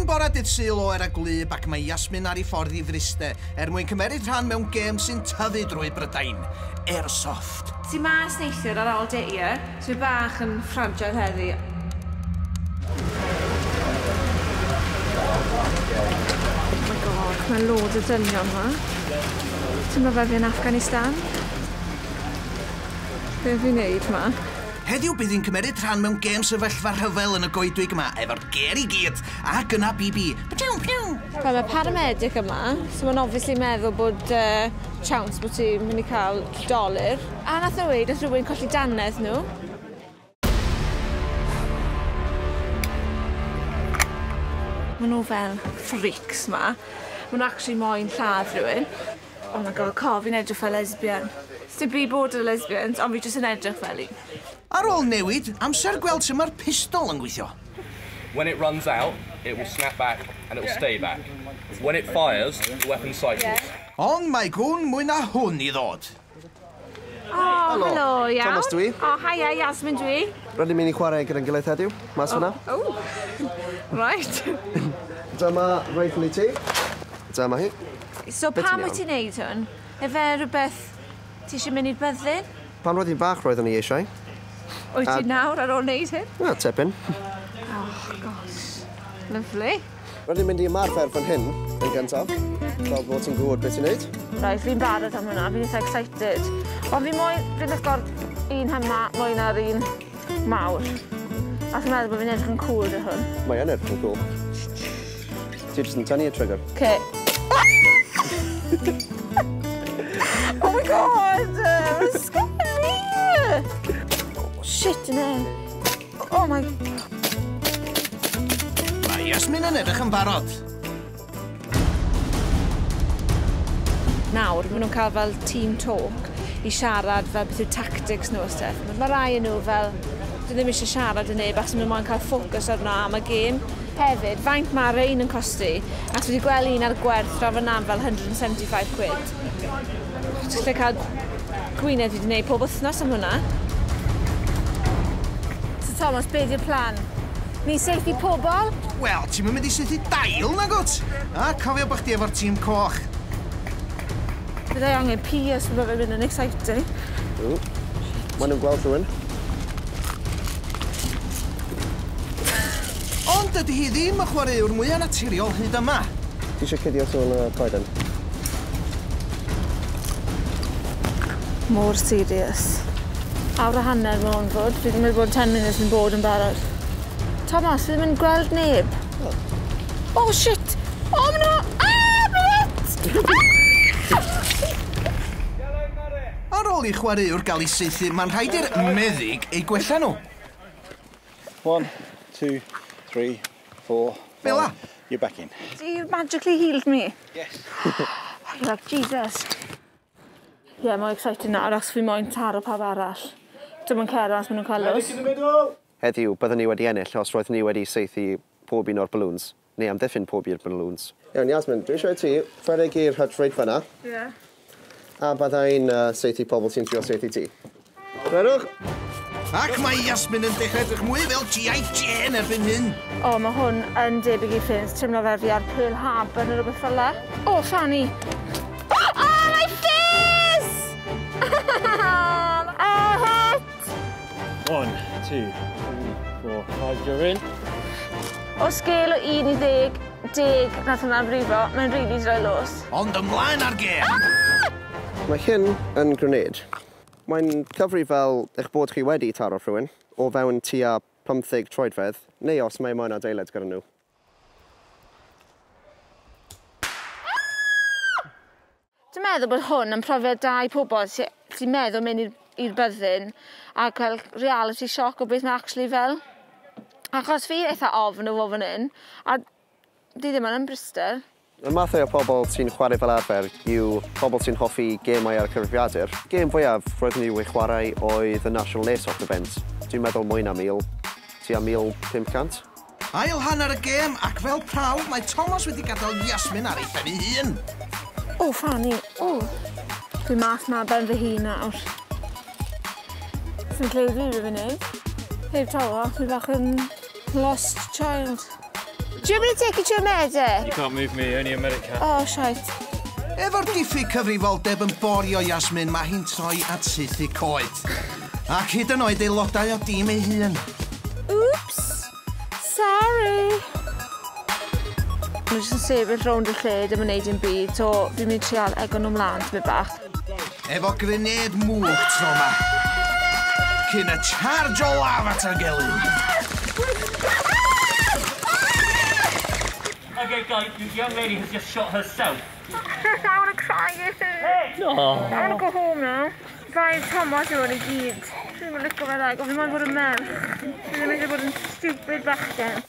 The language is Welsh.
Hwn bore dydd Sul o'r y gwlyb ac mae Yasmin ar ei ffordd i Fryste mwyn cymeryd rhan mewn gêm sy'n tyfu drwy Brydain, Airsoft. Ti mas neithiwr ar ôl teithio, so bach yn ffragile heddi. Oh my god, mae loads o dynion yma. Ti'n meddwl fi yn Afghanistan? Be fi'n neud yma? Heddiw bydd hi'n cymeryd rhan mewn gêm sefyllfa rhyfel yn y goedwig yma, efo'r ger i gyd, ac yna BB. Mae paramedic yma, so mae'n obviously meddwl bod chance bod ti'n mynd i cael $1. A nath o weid, nath rhywun colli danedd nhw. Mae nhw fel freaks yma. Mae nhw actually moyn lladd rhywun. Oh my god, fi'n edrych fel lesbian. Sdim byd bod y lesbians, ond fi jyst yn edrych fel un. Ar ôl newid, amser gweld sut mae'r pistol yn gweithio. When it runs out, it will snap back and it will stay back. When it fires, the weapon cycles. Ond mae gwn mwy na hwn i ddod. Oh, helo, iawn. Thomas dwi. Oh, hiya, Yasmin dwi. Rydym mynd i chwarae gyda'n gilydd heddiw, mas fyna. Oh, right. Dyma rifle i ti. Dyma hi. So pam wyt ti'n neud hwn? Efe rhywbeth ti eisiau mynd i'r byddin? Pan roedd hi'n fach roedd yn ei eisiau. Wyt ti nawr ar ôl neud hyn? Tipyn. Oh, gosh. Lovely. Rydym mynd i ymarfer fan hyn yn gyntaf. Fel bod ti'n gwybod beth i'n neud. Right, fi'n barod am hwnna, fi'n eitha excited. Ond fi'n licor un hynna mwy na'r un mawr. A fi'n meddwl bod fi'n edrych yn cool dy hwn. Mae yn edrych yn cool. Ti jyst yn tynnu y trigger. Okay. Oh my god! Mae'n scary! Oh, shit, yna. Oh my... Mae Yasmin yn edrych yn barod. Nawr, maen nhw'n cael fel team talk i siarad fel beth yw tactics nhw o stuff. Mae rai nhw fel, dwi ddim eisiau siarad yn neb, achos maen nhw'n cael ffocws arno am y gêm. Hefyd, faint mae rein yn costi, ac wedi gweld un ar y gwerth rhaid fan am fel £175. Ti'n gallu cael gwynedd fi wedi gwneud pob wythnos am hwnna. So Thomas, beth yw'r plan? Ni seithi pobl? Wel, ti'n mynd i syth i dail na gwt? A cofio bod chdi efo'r tîm coch. Byddai angen pias bydd fe'n mynd yn exciting. Maen nhw'n gweld rhywun. Ond dydy hi ddim y chwaraewr mwyaf naturiol hyd yma. Ti eisiau cuddio sôn y coeden? Mor serious. Awr a hanner mae hwn fod. Fi ddim wedi bod 10 munud yn bod yn barod. Thomas, fi ddim yn gweld neb. Oh, shit! Oh, ma nhw! Brit! Ar ôl i chwaraewr gael ei seithi, mae'n rhaid i'r meddyg ei gwella nhw. 1, 2, 3, 4, 5. You're back in. You magically healed me? Yes. Oh, you're like Jesus. Yeah, mae'n excited nawr, achos fi moyn taro pawb arall. Dim yn cer as maen nhw'n calws. Heddiw, byddwn ni wedi ennill os roedd ni wedi seithi pob un o'r balloons. Neu amddiffyn pob un o'r balloons. Iawn, Yasmin, dwi eisiau ti ffredig i'r hydraid fyna. Ie. A byddai'n seithi pobl sy'n trio seithi ti. Rhaidwch? Ac mae Yasmin yn dechrau edrych mwy fel G.I. Jane erbyn hyn. O, mae hwn yn debyg i ffins. Teimlo fe fi ar Pearl Harbor neu rhywbeth fel la. O, Fanny! Oh, my face! Oh, hot! 1, 2, 3, 4, 5, you're in. O sgêl o 1 i 10, 10 nath hwnna'n brifo, mae'n rili droi los. Ond ymlaen ar gêm. Mae hyn yn grenade. Mae'n cyfri fel eich bod chi wedi taro rhywun o fewn tua 15 troedfedd, neu os mae moyn adeilad gyda nhw. Dwi'n meddwl bod hwn yn profiad da i pobl sy'n meddwl mynd i'r byddin a cael reality shock o beth mae'n actually fel. Achos fi eitha ofn o fod fan hyn, a di ddim yn Bristol. Y mathau o pobl sy'n chwarae fel arfer yw pobl sy'n hoffi gemau ar y cyfrifiadur. Gêm fwyaf roedd ni wedi chwarae oedd y National Airsoft event. Dwi'n meddwl mwy na 1,000, tua 1,500. Ail hanner y gêm ac fel prawf mae Thomas wedi gadael Yasmin ar ei phen ei hun. O, Fanny, o. Dwi mas ma ben fy hun nawr. Sy'n cleiddi fi fyny. Heb tawa, dwi bach yn lost child. Do you want me to take you to America? You can't move me, only America. Oh, shite. Efo'r diffyg cyfrifoldeb yn borio Yasmin, mae hi'n troi at saethu coed. Ac hyd yn oed aelodau o dîm ei hun. Oops! Sorry! Mae'n jyst yn sefyll rownd y lle, dim yn neud yn byd, so fi'n mynd trial ego nhw mlaen, tyma bach. Efo grened mwch tro ma. Cyn y charge o laf at y gelyn. Okay, guys, the young lady has just shot herself. I want to cry, Ethan. No. I want to go home now. Fai Thomas yw hwn i gyd. Dwi'n mynd licio fe ddeg, o fi moyn bod yn merch. Dwi'n mynd i bod yn stupid bachgen.